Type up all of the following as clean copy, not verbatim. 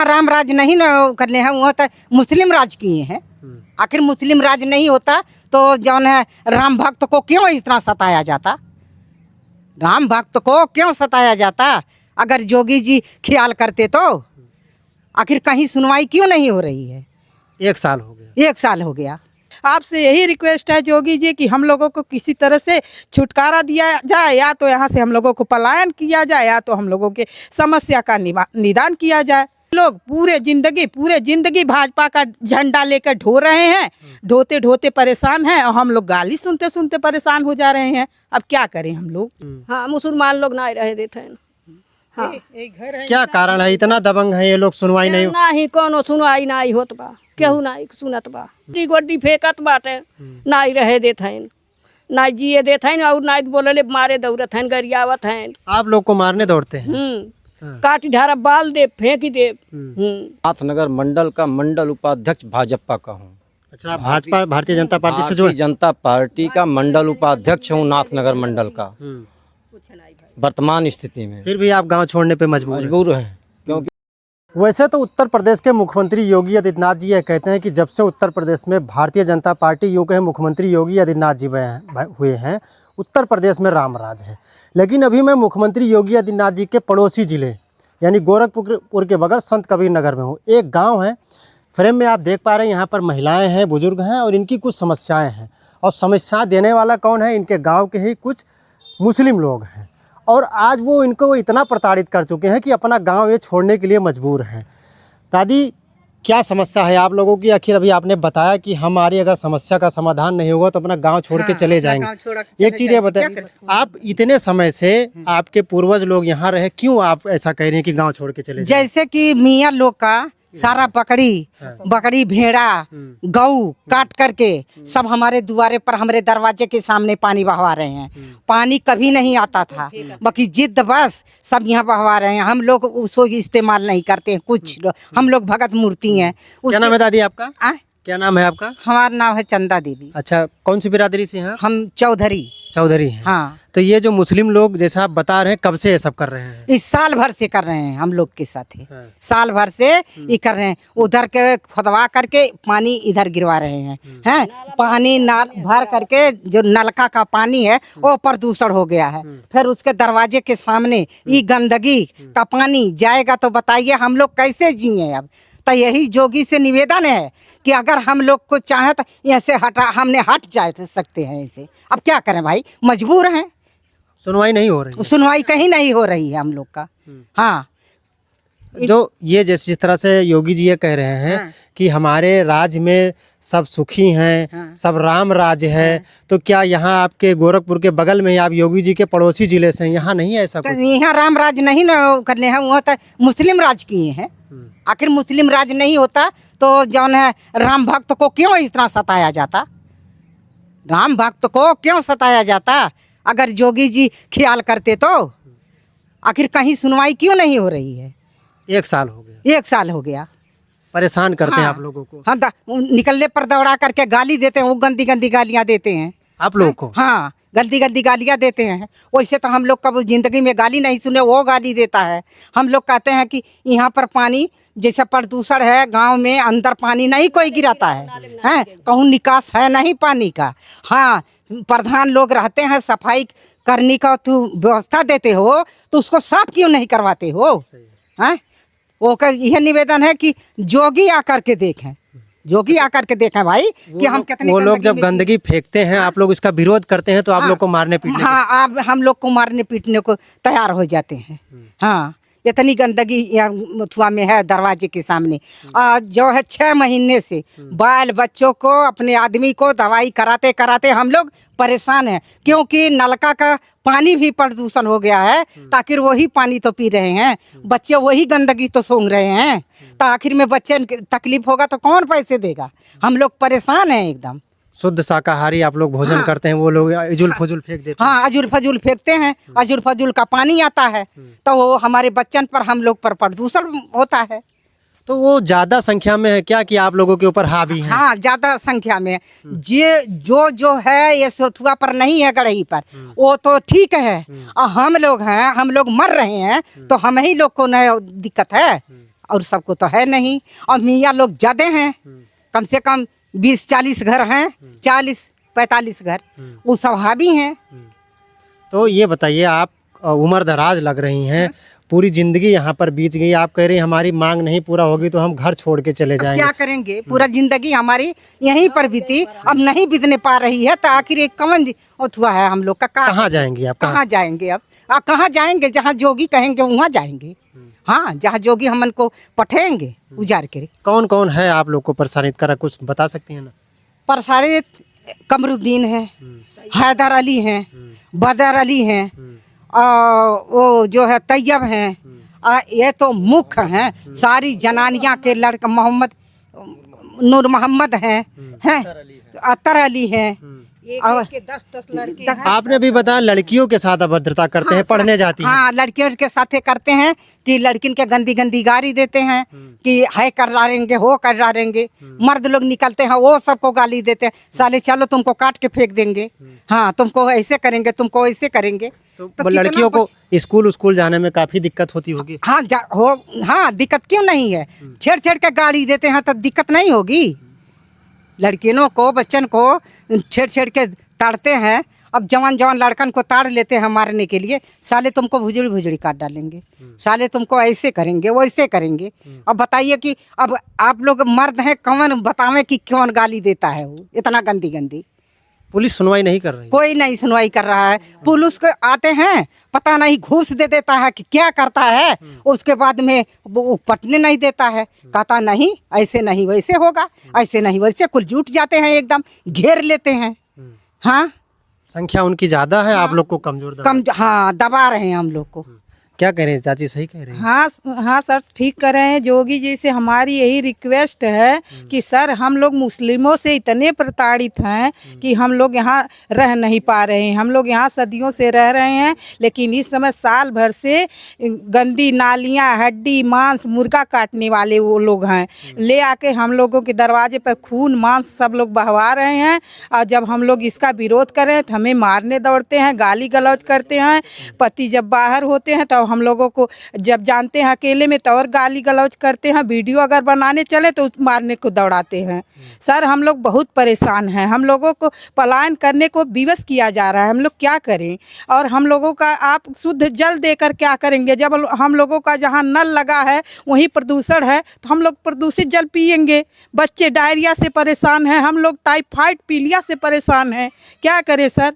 राम राज नहीं न करने हैं, वो तो मुस्लिम राज किए हैं। आखिर मुस्लिम राज नहीं होता तो जौन है राम भक्त को क्यों इतना सताया जाता? राम भक्त को क्यों सताया जाता? अगर जोगी जी ख्याल करते तो आखिर कहीं सुनवाई क्यों नहीं हो रही है? 1 साल हो गया। 1 साल हो गया। आपसे यही रिक्वेस्ट है जोगी जी कि हम लोगों को किसी तरह से छुटकारा दिया जाए, या तो यहाँ से हम लोगों को पलायन किया जाए, या तो हम लोगों के समस्या का निदान किया जाए। लोग पूरे जिंदगी भाजपा का झंडा लेकर ढो रहे हैं, ढोते ढोते परेशान हैं, और हम लोग गाली सुनते सुनते परेशान हो जा रहे हैं। अब क्या करें हम लोग? हाँ, मुसलमान लोग ना रहे देते हैं। हाँ, क्या कारण है इतना दबंग है ये लोग? सुनवाई नहीं ना ही कोनो सुनवाई ना ही होत बा, केहू ना ही सुनत बा। गोड्डी फेंकत बाटे, ना ही रहे देत हैं, ना जिए देत हैं, और ना बोलले मारे दौड़त हैं, गरियावत हैं। आप लोग को मारने दौड़ते हैं? काटी धारा बाल दे, फेंक दे। नाथनगर मंडल का मंडल उपाध्यक्ष भाजपा का हूँ। अच्छा, आप भाजपा भारतीय जनता पार्टी से जुड़े? भारतीय जनता पार्टी का मंडल उपाध्यक्ष हूँ नाथनगर मंडल का वर्तमान स्थिति में। फिर भी आप गांव छोड़ने पे मजबूर हैं क्योंकि वैसे तो उत्तर प्रदेश के मुख्यमंत्री योगी आदित्यनाथ जी ये कहते हैं कि जब से उत्तर प्रदेश में भारतीय जनता पार्टी योग है, मुख्यमंत्री योगी आदित्यनाथ जी हुए हैं, उत्तर प्रदेश में राम राज है। लेकिन अभी मैं मुख्यमंत्री योगी आदित्यनाथ जी के पड़ोसी जिले यानी गोरखपुर के बगल संत कबीर नगर में हूँ। एक गांव है, फ्रेम में आप देख पा रहे हैं, यहाँ पर महिलाएं हैं, बुजुर्ग हैं, और इनकी कुछ समस्याएं हैं। और समस्या देने वाला कौन है? इनके गांव के ही कुछ मुस्लिम लोग हैं। और आज वो इनको इतना प्रताड़ित कर चुके हैं कि अपना गांव ये छोड़ने के लिए मजबूर हैं। दादी, क्या समस्या है आप लोगों की? आखिर अभी आपने बताया कि हमारी अगर समस्या का समाधान नहीं होगा तो अपना गांव छोड़ के चले जाएंगे। एक चीज़ ये बताइए, आप इतने समय से आपके पूर्वज लोग यहाँ रहे, क्यों आप ऐसा कह रहे हैं कि गांव छोड़ के चले जाएंगे? जैसे कि मियाँ लोग का सारा बकरी भेड़ा गऊ काट करके सब हमारे दुआरे पर, हमारे दरवाजे के सामने पानी बहवा रहे हैं। पानी कभी नहीं आता था, बाकी जिद बस सब यहाँ बहवा रहे हैं। हम लोग उसको इस्तेमाल नहीं करते हैं कुछ। हम लोग भगत मूर्ति हैं। क्या नाम है दादी आपका? क्या नाम है आपका? हमारा नाम है चंदा देवी। अच्छा, कौन सी बिरादरी से हैं? हम चौधरी हैं। हाँ। तो ये जो मुस्लिम लोग जैसा आप बता रहे हैं, कब से ये सब कर रहे हैं? इस साल भर से कर रहे हैं हम लोग के साथ ही। साल भर से ये कर रहे हैं। उधर के खुदवा करके पानी इधर गिरवा रहे हैं। पानी नाल भर करके जो नलका का पानी है वो प्रदूषण हो गया है। फिर उसके दरवाजे के सामने ये गंदगी का पानी जाएगा तो बताइए हम लोग कैसे जिए? अब तो यही जोगी से निवेदन है कि अगर हम लोग को चाहे तो यहाँ से हमने हट जा सकते हैं इसे। अब क्या करें भाई, मजबूर हैं। सुनवाई नहीं हो रही? सुनवाई कहीं नहीं हो रही है हम लोग का। हाँ, जो ये जिस तरह से योगी जी ये कह रहे हैं कि हमारे राज्य में सब सुखी हैं, सब राम राज है, तो क्या यहाँ आपके गोरखपुर के बगल में ही आप योगी जी के पड़ोसी जिले से हैं, यहाँ नहीं है ऐसा कुछ? यहाँ राम राज नहीं न करने हैं, वो तो मुस्लिम राज किए हैं। आखिर मुस्लिम राज नहीं होता तो जौन है राम भक्त को क्यों इतना सताया जाता? राम भक्त को क्यों सताया जाता? अगर जोगी जी ख्याल करते तो आखिर कहीं सुनवाई क्यों नहीं हो रही है? 1 साल हो गया। 1 साल हो गया। परेशान करते हैं आप लोगों को? हाँ, निकलने पर दौड़ा करके गाली देते हैं, वो गंदी गंदी गालियाँ देते हैं आप लोगों को? हाँ, गंदी गंदी गालियाँ देते हैं। वैसे तो हम लोग कब जिंदगी में गाली नहीं सुने, वो गाली देता है। हम लोग कहते हैं कि यहाँ पर पानी जैसा प्रदूषण है, गांव में अंदर पानी नहीं कोई गिराता है, कहूँ निकास है नहीं पानी का। हाँ, प्रधान लोग रहते हैं, सफाई करने का तो व्यवस्था देते हो तो उसको साफ क्यों नहीं करवाते हो? हैं, वो का यह निवेदन है कि जोगी आकर के देखें, जोगी आकर के देखें भाई कि हम कितने। वो लोग जब गंदगी फेंकते हैं, आप लोग इसका विरोध करते हैं तो आप लोग को मारने पीटने? हाँ, आप हम लोग को मारने पीटने को तैयार हो जाते हैं। हाँ, इतनी गंदगी मथुआ में है दरवाजे के सामने। जो है 6 महीने से बाल बच्चों को, अपने आदमी को दवाई कराते कराते हम लोग परेशान हैं, क्योंकि नलका का पानी भी प्रदूषण हो गया है। तो आखिर वही पानी तो पी रहे हैं बच्चे, वही गंदगी तो सूंघ रहे हैं। तो आखिर में बच्चे तकलीफ होगा तो कौन पैसे देगा? हम लोग परेशान हैं एकदम। शुद्ध शाकाहारी आप लोग भोजन करते हैं, वो लोग अजुल फजुल फेंक देते हैं? हाँ, अजुल फजुल फेंकते हैं। अजुल फजुल का पानी आता है तो वो हमारे बच्चन पर, हम लोग पर प्रदूषण होता है। तो वो ज्यादा संख्या में है क्या कि आप लोगों के ऊपर हावी है? हाँ, ज्यादा संख्या में। जो है ये सोथुआ पर नहीं है, गढ़ई पर, वो तो ठीक है। और हम लोग हैं, हम लोग मर रहे हैं तो हम ही लोग को नया दिक्कत है। और सबको तो है नहीं। और मियाँ लोग ज़्यादा हैं, कम से कम 20-40 घर हैं, 40-45 घर, वो सब हावी हैं। तो ये बताइए, आप उम्र दराज लग रही हैं, पूरी ज़िंदगी यहाँ पर बीत गई, आप कह रही हैं हमारी मांग नहीं पूरा होगी तो हम घर छोड़ के चले जाएंगे। क्या करेंगे, पूरा जिंदगी हमारी यहीं पर बीती, अब नहीं बीतने पा रही है तो आखिर एक कवन हुआ है हम लोग का। कहाँ जाएंगी आप? कहाँ जाएंगे अब? कहाँ जाएंगे? जहाँ जोगी कहेंगे वहाँ जाएंगे। हाँ, जहाँ जोगी हमन को पठेंगे उजार के। कौन कौन है आप लोग को परेशानित करा, कुछ बता सकती हैं ना? परसारे कमरुद्दीन है, हैदर अली हैं, बदर अली हैं, वो जो है तैयब हैं, ये तो मुख्य हैं। सारी जनानियाँ के लड़का मोहम्मद नूर मोहम्मद हैं, अतर अली हैं। एक के 10-10 लड़के हैं। आपने भी बताया लड़कियों के साथ अभद्रता करते हैं, पढ़ने जाती हैं। हाँ, लड़कियों के साथ करते हैं कि लड़किन के गंदी गंदी गाली देते हैं कि है कर डालेंगे, हो कर डालेंगे। मर्द लोग निकलते हैं वो सबको गाली देते हैं, साले चलो तुमको काट के फेंक देंगे, हाँ तुमको ऐसे करेंगे, तुमको ऐसे करेंगे। तो लड़कियों को स्कूल जाने में काफी दिक्कत होती होगी। हाँ हाँ, दिक्कत क्यों नहीं है? छेड़ के गाली देते हैं तो दिक्कत नहीं होगी? लड़कियों को, बच्चन को छेड़ के ताड़ते हैं। अब जवान लड़कन को ताड़ लेते हैं मारने के लिए, साले तुमको भुजड़ी काट डालेंगे, साले तुमको ऐसे करेंगे, वैसे करेंगे। अब बताइए कि अब आप लोग मर्द हैं, कौन बतावे कि कौन गाली देता है वो इतना गंदी। पुलिस सुनवाई नहीं कर रही? कोई नहीं सुनवाई कर रहा है। पुलिस को आते हैं, पता नहीं घूस दे देता है कि क्या करता है, उसके बाद में वो पटने नहीं देता है, कहता नहीं ऐसे नहीं वैसे होगा, ऐसे नहीं वैसे, कुल जुट जाते हैं, एकदम घेर लेते हैं। हाँ, संख्या उनकी ज्यादा है, आप लोग को कमजोर हाँ दबा रहे हैं हम लोग को। क्या कह रहे हैं चाची, सही कह रहे हैं? हाँ सर, ठीक कर रहे हैं जोगी जी से। हमारी यही रिक्वेस्ट है कि सर हम लोग मुस्लिमों से इतने प्रताड़ित हैं कि हम लोग यहाँ रह नहीं पा रहे हैं। हम लोग यहाँ सदियों से रह रहे हैं, लेकिन इस समय साल भर से गंदी नालियाँ, हड्डी मांस, मुर्गा काटने वाले वो लोग हैं, ले आके हम लोगों के दरवाजे पर खून मांस सब लोग बहवा रहे हैं। और जब हम लोग इसका विरोध करें तो हमें मारने दौड़ते हैं, गाली गलौज करते हैं। पति जब बाहर होते हैं तो हम लोगों को जब जानते हैं अकेले में तो और गाली गलौज करते हैं। वीडियो अगर बनाने चले तो मारने को दौड़ाते हैं। सर हम लोग बहुत परेशान हैं, हम लोगों को पलायन करने को विवश किया जा रहा है, हम लोग क्या करें? और हम लोगों का आप शुद्ध जल देकर क्या करेंगे? जब हम लोगों का जहाँ नल लगा है वहीं प्रदूषण है तो हम लोग प्रदूषित जल पिएंगे। बच्चे डायरिया से परेशान हैं, हम लोग टाइफाइड पीलिया से परेशान हैं, क्या करें सर?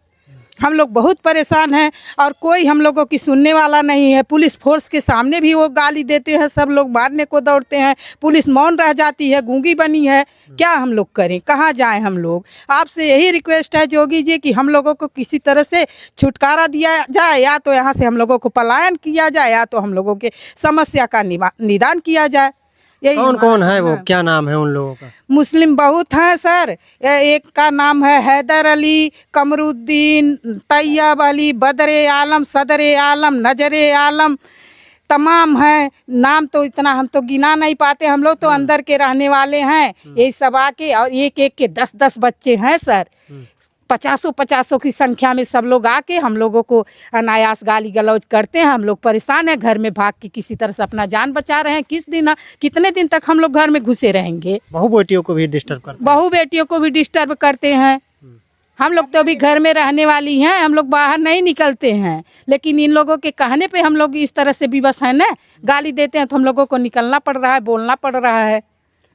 हम लोग बहुत परेशान हैं और कोई हम लोगों की सुनने वाला नहीं है। पुलिस फोर्स के सामने भी वो गाली देते हैं, सब लोग मारने को दौड़ते हैं, पुलिस मौन रह जाती है, गूंगी बनी है। क्या हम लोग करें, कहाँ जाएं हम लोग? आपसे यही रिक्वेस्ट है जोगी जी कि हम लोगों को किसी तरह से छुटकारा दिया जाए, या तो यहाँ से हम लोगों को पलायन किया जाए, या तो हम लोगों के समस्या का निदान किया जाए। कौन कौन है वो, क्या नाम है उन लोगों का? मुस्लिम बहुत हैं सर। एक का नाम है हैदर अली, कमरुद्दीन, तैयब अली, बदर आलम, सदर आलम, नजर आलम, तमाम हैं। नाम तो इतना हम तो गिना नहीं पाते, हम लोग तो अंदर के रहने वाले हैं। यही सब आके, और एक के 10-10 बच्चे हैं सर। 50 की संख्या में सब लोग आके हम लोगों को अनायास गाली गलौज करते हैं। हम लोग परेशान हैं, घर में भाग के किसी तरह से अपना जान बचा रहे हैं। कितने दिन तक हम लोग घर में घुसे रहेंगे? बहू बेटियों को भी डिस्टर्ब करते हैं। बहू बेटियों को भी डिस्टर्ब करते हैं। हम लोग तो अभी घर में रहने वाली हैं, हम लोग बाहर नहीं निकलते हैं, लेकिन इन लोगों के कहने पे हम लोग इस तरह से विवश हैं ना, गाली देते हैं तो हम लोगों को निकलना पड़ रहा है, बोलना पड़ रहा है।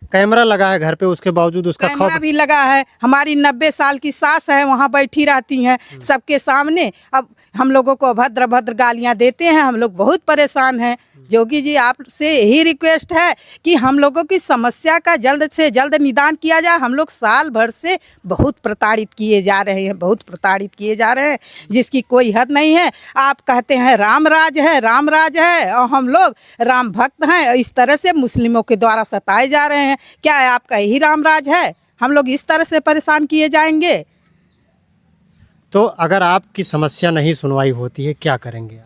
कैमरा लगा है घर पे, उसके बावजूद उसका कैमरा भी लगा है। हमारी 90 साल की सास है, वहाँ बैठी रहती हैं सबके सामने। अब हम लोगों को भद्र गालियाँ देते हैं, हम लोग बहुत परेशान हैं। जोगी जी आपसे यही रिक्वेस्ट है कि हम लोगों की समस्या का जल्द से जल्द निदान किया जाए। हम लोग साल भर से बहुत प्रताड़ित किए जा रहे हैं, बहुत प्रताड़ित किए जा रहे हैं, जिसकी कोई हद नहीं है। आप कहते हैं राम राज है, राम राज है, और हम लोग राम भक्त हैं। इस तरह से मुस्लिमों के द्वारा सताए जा रहे हैं। क्या है आपका यही राम राज है? हम लोग इस तरह से परेशान किए जाएंगे? तो अगर आपकी समस्या नहीं सुनवाई होती है, क्या करेंगे आप?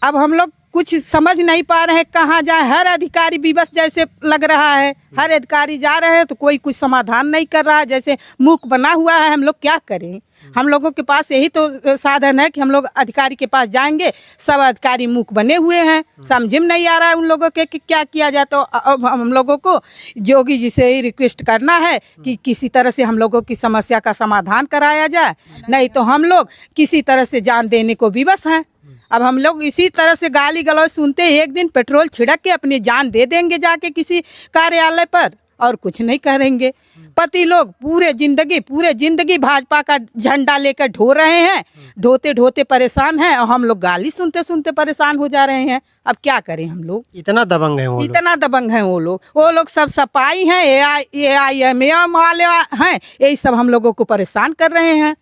अब हम लोग कुछ समझ नहीं पा रहे हैं कहाँ जाए। हर अधिकारी विवश जैसे लग रहा है, हर अधिकारी जा रहे हैं तो कोई कुछ समाधान नहीं कर रहा है, जैसे मूक बना हुआ है। हम लोग क्या करें? हम लोगों के पास यही तो साधन है कि हम लोग अधिकारी के पास जाएंगे, सब अधिकारी मूक बने हुए हैं, समझ में नहीं आ रहा है उन लोगों के कि क्या किया जाए। तो अब हम लोगों को योगी जी से ही रिक्वेस्ट करना है कि किसी तरह से हम लोगों की समस्या का समाधान कराया जाए, नहीं तो हम लोग किसी तरह से जान देने को विवश हैं। अब हम लोग इसी तरह से गाली गलौज सुनते एक दिन पेट्रोल छिड़क के अपनी जान दे देंगे जाके किसी कार्यालय पर, और कुछ नहीं करेंगे। पति लोग पूरे जिंदगी भाजपा का झंडा लेकर ढो रहे हैं, ढोते ढोते परेशान हैं, और हम लोग गाली सुनते सुनते परेशान हो जा रहे हैं। अब क्या करें हम लोग? इतना दबंग है वो लोग। इतना दबंग हैं वो लोग सब सपाई हैं, AIM वाले हैं, यही सब हम लोगों को परेशान कर रहे हैं।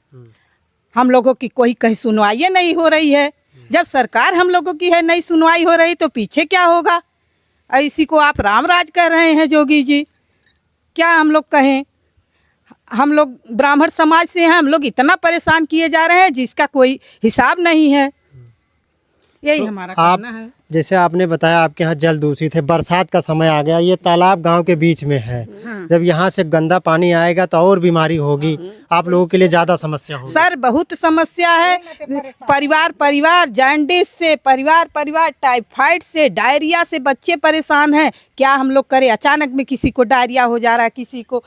हम लोगों की कोई कहीं सुनवाई नहीं हो रही है। जब सरकार हम लोगों की है नहीं सुनवाई हो रही तो पीछे क्या होगा? इसी को आप रामराज कर रहे हैं योगी जी, क्या हम लोग कहें? हम लोग ब्राह्मण समाज से हैं, हम लोग इतना परेशान किए जा रहे हैं जिसका कोई हिसाब नहीं है। यही हमारा कहना है। जैसे आपने बताया आपके यहाँ जल दूषित है, बरसात का समय आ गया, ये तालाब गांव के बीच में है। जब यहाँ से गंदा पानी आएगा तो और बीमारी होगी, आप लोगों के लिए ज्यादा समस्या होगी। सर बहुत समस्या है। परिवार जॉन्डिस से, परिवार टाइफाइड से, डायरिया से बच्चे परेशान हैं। क्या हम लोग करें? अचानक में किसी को डायरिया हो जा रहा है, किसी को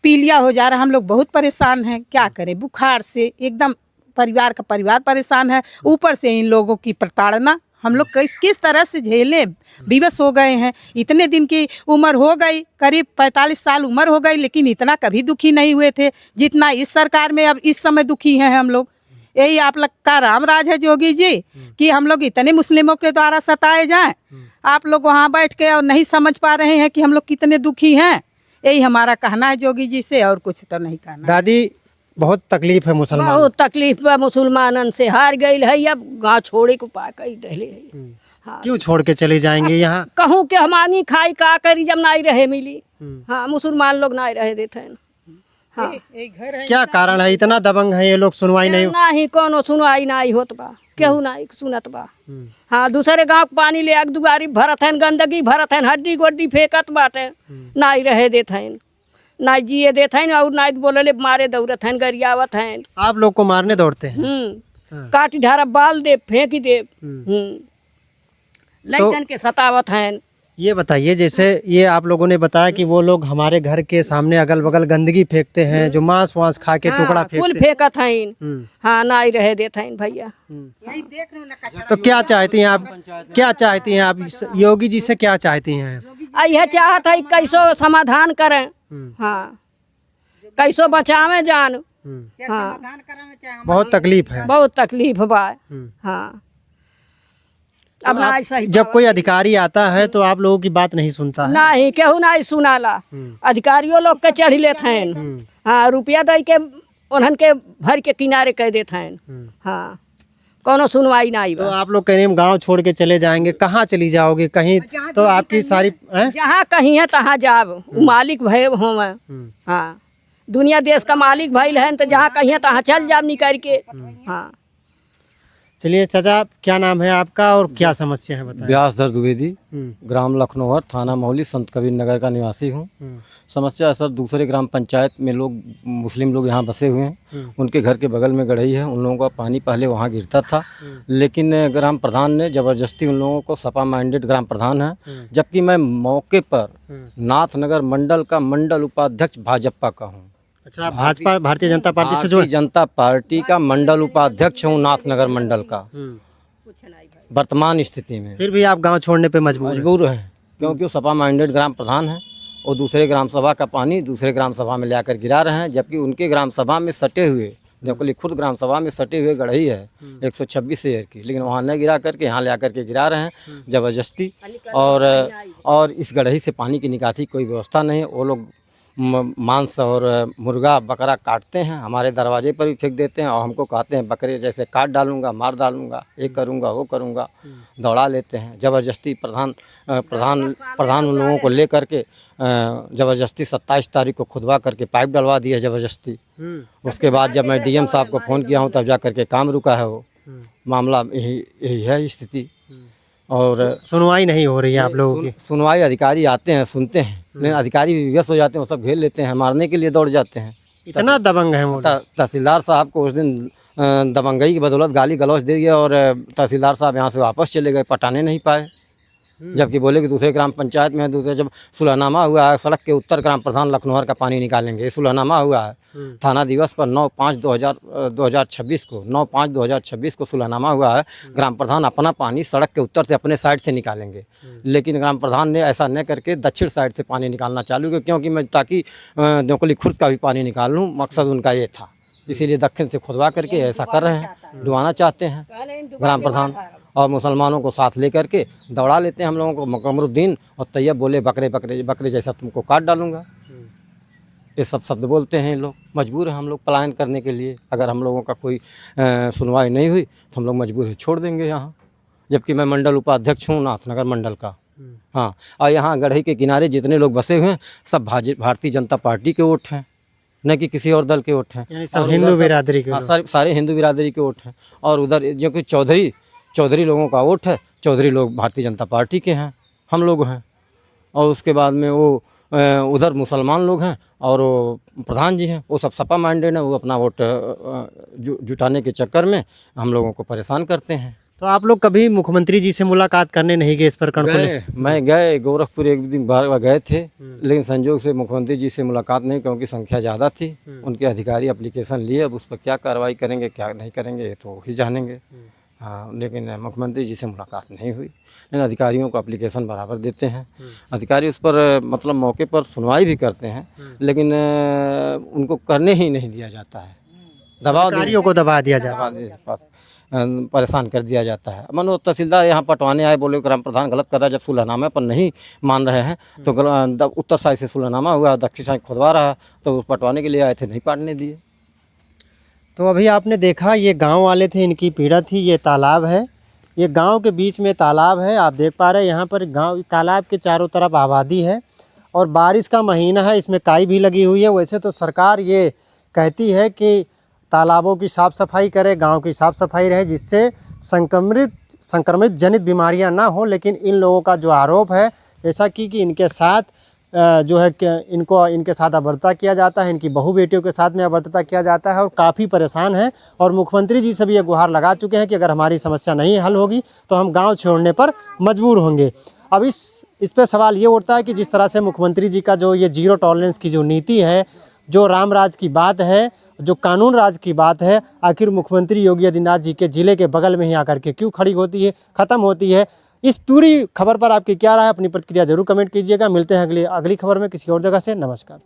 पीलिया हो जा रहा है। हम लोग बहुत परेशान हैं, क्या करें? बुखार से एकदम परिवार परेशान है, ऊपर से इन लोगों की प्रताड़ना हम लोग किस तरह से झेलें? विवश हो गए हैं। इतने दिन की उम्र हो गई, करीब 45 साल उम्र हो गई, लेकिन इतना कभी दुखी नहीं हुए थे जितना इस सरकार में अब इस समय दुखी हैं हम लोग। यही आप लोग का रामराज है योगी जी कि हम लोग इतने मुस्लिमों के द्वारा सताए जाएं। आप लोग वहाँ बैठ के और नहीं समझ पा रहे हैं कि हम लोग कितने दुखी हैं। यही हमारा कहना है योगी जी से, और कुछ तो नहीं कहना। दादी बहुत तकलीफ है मुसलमान, बहुत तकलीफ बा मुसलमानन से, हार गई है, अब गाँव छोड़े को पा कर रहे है। हाँ। क्यों छोड़ के चले जाएंगे? यहाँ कहूँ के हमानी खाई का करी जब नहीं रहे मिली। हाँ, मुसलमान लोग नहीं रहे देते हैं। हाँ, क्या कारण है? इतना दबंग है ये लोग, सुनवाई नहीं कोनो सुनवाई नहीं होत बा, केहू नहीं सुनत बा। हाँ, दूसरे गांव के पानी ले दुआरी भरत है, गंदगी भरत है, हड्डी गोड्डी फेंकत बाटे, नहीं रहे देते हैं, ना जिए देते हैं, और ना बोले मारे दौड़त हैं, गरियावत हैं। आप लोग को मारने दौड़ते हैं? काटी ढारा बाल दे, फेंकी दे, लड़कन के सतावत हैं। ये बताइए, जैसे ये आप लोगों ने बताया कि वो लोग हमारे घर के सामने अगल बगल गंदगी फेंकते हैं, जो मांस वांस खा के टुकड़ा फूल फेंकते फेंकत हैं। हाँ, नहीं रहे देते हैं भैया। तो क्या चाहती हैं आप? क्या चाहती हैं आप योगी जी से? क्या चाहती हैं? यह चाहत है कैसो समाधान करें। हाँ, कैसो बचावे जान। हाँ, बहुत तकलीफ है, बहुत तकलीफ बा। हाँ, अब ना सही जब कोई अधिकारी आता है तो आप लोगों की बात नहीं सुनता है? नहीं, केहू नहीं सुनाला। अधिकारियों लोग के चढ़ी लेते हैं। हाँ, रुपया दे के उन्हन के भर के किनारे कह देते हैं। हाँ, कोनो सुनवाई नहीं तो बा। आप लोग कह रहे हैं गाँव छोड़ के चले जाएंगे, कहाँ चली जाओगे? कहीं तो आपकी सारी जहाँ कहीं है तहाँ जाब, मालिक भय हो। हाँ, दुनिया देश का मालिक भइल है तो जहाँ कहीं है तहाँ चल जाब निकल के। हाँ, चलिए चाचा, क्या नाम है आपका और क्या समस्या है बताइए? व्यासधर द्विवेदी, ग्राम लखनौर, थाना मौली, संत कबीर नगर का निवासी हूँ। समस्या है सर, दूसरे ग्राम पंचायत में लोग, मुस्लिम लोग यहाँ बसे हुए हैं। उनके घर के बगल में गढ़ई है, उन लोगों का पानी पहले वहाँ गिरता था, लेकिन ग्राम प्रधान ने ज़बरदस्ती उन लोगों को, सपा माइंडेड ग्राम प्रधान है, जबकि मैं मौके पर नाथनगर मंडल का मंडल उपाध्यक्ष भाजपा का हूँ। अच्छा, भाजपा भारतीय जनता पार्टी से जुड़े? जनता पार्टी का मंडल उपाध्यक्ष हूँ नाथनगर मंडल का वर्तमान स्थिति में। फिर भी आप गांव छोड़ने पे मजबूर हैं, क्योंकि वो सपा माइंडेड ग्राम प्रधान है और दूसरे ग्राम सभा का पानी दूसरे ग्राम सभा में लाकर गिरा रहे हैं, जबकि उनके ग्राम सभा में सटे हुए, जबकि खुद ग्राम सभा में सटे हुए गढ़ई है 126 एयर की, लेकिन वहाँ न गिरा करके यहाँ ला करके गिरा रहे हैं ज़बरदस्ती। और इस गढ़ई से पानी की निकासी कोई व्यवस्था नहीं है। वो लोग मांस और मुर्गा बकरा काटते हैं, हमारे दरवाजे पर भी फेंक देते हैं, और हमको कहते हैं बकरे जैसे काट डालूंगा, मार डालूंगा, ये करूंगा, वो करूंगा, दौड़ा लेते हैं ज़बरदस्ती। प्रधान उन लोगों को ले करके ज़बरदस्ती 27 तारीख को खुदवा करके पाइप डलवा दिया ज़बरदस्ती। उसके बाद जब मैं DM साहब को फ़ोन किया हूँ तब जा करके काम रुका है वो। मामला यही यही है स्थिति। और सुनवाई नहीं हो रही है आप लोगों की। सुनवाई, अधिकारी आते हैं, सुनते हैं, लेकिन अधिकारी भी व्यस्त हो जाते हैं, वो सब घेर लेते हैं, मारने के लिए दौड़ जाते हैं। इतना दबंग है वो लोग। तहसीलदार साहब को उस दिन दबंगई की बदौलत गाली गलौज दे दिया और तहसीलदार साहब यहाँ से वापस चले गए, पटाने नहीं पाए। जबकि बोले कि दूसरे ग्राम पंचायत में है, दूसरे जब सुलहनामा हुआ है, सड़क के उत्तर ग्राम प्रधान लखनौर का पानी निकालेंगे, सुलहनामा हुआ है थाना दिवस पर 9/5/2026 को 9/5/2026 को सुलहनामा हुआ है। ग्राम प्रधान अपना पानी सड़क के उत्तर से अपने साइड से निकालेंगे, लेकिन ग्राम प्रधान ने ऐसा न करके दक्षिण साइड से पानी निकालना चालू किया, क्योंकि मैं ताकि दोकली खुर्द का भी पानी निकाल लूँ, मकसद उनका ये था। इसीलिए दक्षिण से खुदवा करके ऐसा कर रहे हैं, डुबाना चाहते हैं ग्राम प्रधान। और मुसलमानों को साथ लेकर के दौड़ा लेते हैं हम लोगों को। कमरुद्दीन और तैयब बोले बकरे बकरे बकरे जैसा तुमको काट डालूंगा, ये सब शब्द बोलते हैं। लोग मजबूर हैं हम लोग पलायन करने के लिए। अगर हम लोगों का कोई सुनवाई नहीं हुई तो हम लोग मजबूर है छोड़ देंगे यहाँ। जबकि मैं मंडल उपाध्यक्ष हूँ नाथनगर मंडल का। हाँ, और यहाँ गढ़ई के किनारे जितने लोग बसे हुए हैं सब भारतीय जनता पार्टी के वोट हैं, न कि किसी और दल के वोट हैं। यानी सब हिंदू बिरादरी के लोग। सारे हिंदू बिरादरी के वोट हैं। और उधर जो कि चौधरी लोगों का वोट है, चौधरी लोग भारतीय जनता पार्टी के हैं, हम लोग हैं। और उसके बाद में वो उधर मुसलमान लोग हैं और वो प्रधान जी हैं, वो सब सपा माइंडेड हैं, वो अपना वोट जुटाने के चक्कर में हम लोगों को परेशान करते हैं। तो आप लोग कभी मुख्यमंत्री जी से मुलाकात करने नहीं गए इस प्रकरण को लेकर? मैं गए गोरखपुर एक दिन बार गए थे, लेकिन संजोग से मुख्यमंत्री जी से मुलाकात नहीं, क्योंकि संख्या ज़्यादा थी। उनके अधिकारी एप्लीकेशन लिए, अब उस पर क्या कार्रवाई करेंगे क्या नहीं करेंगे ये तो ही जानेंगे। हाँ, लेकिन मुख्यमंत्री जी से मुलाकात नहीं हुई। लेकिन अधिकारियों को एप्लीकेशन बराबर देते हैं, अधिकारी उस पर मतलब मौके पर सुनवाई भी करते हैं, लेकिन उनको करने ही नहीं दिया जाता है। अधिकारियों को दबा दिया जाता है, परेशान कर दिया जाता है। मानो तहसीलदार यहाँ पटवाने आए, बोले ग्राम प्रधान गलत कर रहा है, जब सुलहनामे पर नहीं मान रहे हैं तो उत्तर साइड से सुलहनामा हुआ, दक्षिण साइड खुदवा रहा, तो पटवाने के लिए आए थे, नहीं पाटने दिए। तो अभी आपने देखा ये गांव वाले थे, इनकी पीड़ा थी। ये तालाब है, ये गांव के बीच में तालाब है, आप देख पा रहे हैं। यहाँ पर गांव तालाब के चारों तरफ आबादी है और बारिश का महीना है, इसमें काई भी लगी हुई है। वैसे तो सरकार ये कहती है कि तालाबों की साफ़ सफाई करे, गांव की साफ़ सफाई रहे, जिससे संक्रमित जनित बीमारियां ना हो। लेकिन इन लोगों का जो आरोप है ऐसा कि इनके साथ जो है कि इनके साथ अभद्रता किया जाता है, इनकी बहू बेटियों के साथ में अभद्रता किया जाता है और काफ़ी परेशान हैं। और मुख्यमंत्री जी से भी ये गुहार लगा चुके हैं कि अगर हमारी समस्या नहीं हल होगी तो हम गांव छोड़ने पर मजबूर होंगे। अब इस पर सवाल ये उठता है कि जिस तरह से मुख्यमंत्री जी का जो ये जीरो टॉलरेंस की जो नीति है, जो राम राज की बात है, जो कानून राज की बात है, आखिर मुख्यमंत्री योगी आदित्यनाथ जी के ज़िले के बगल में ही आकर के क्यों खड़ी होती है, ख़त्म होती है। इस पूरी खबर पर आपकी क्या राय है? अपनी प्रतिक्रिया जरूर कमेंट कीजिएगा। मिलते हैं अगली खबर में किसी और जगह से। नमस्कार।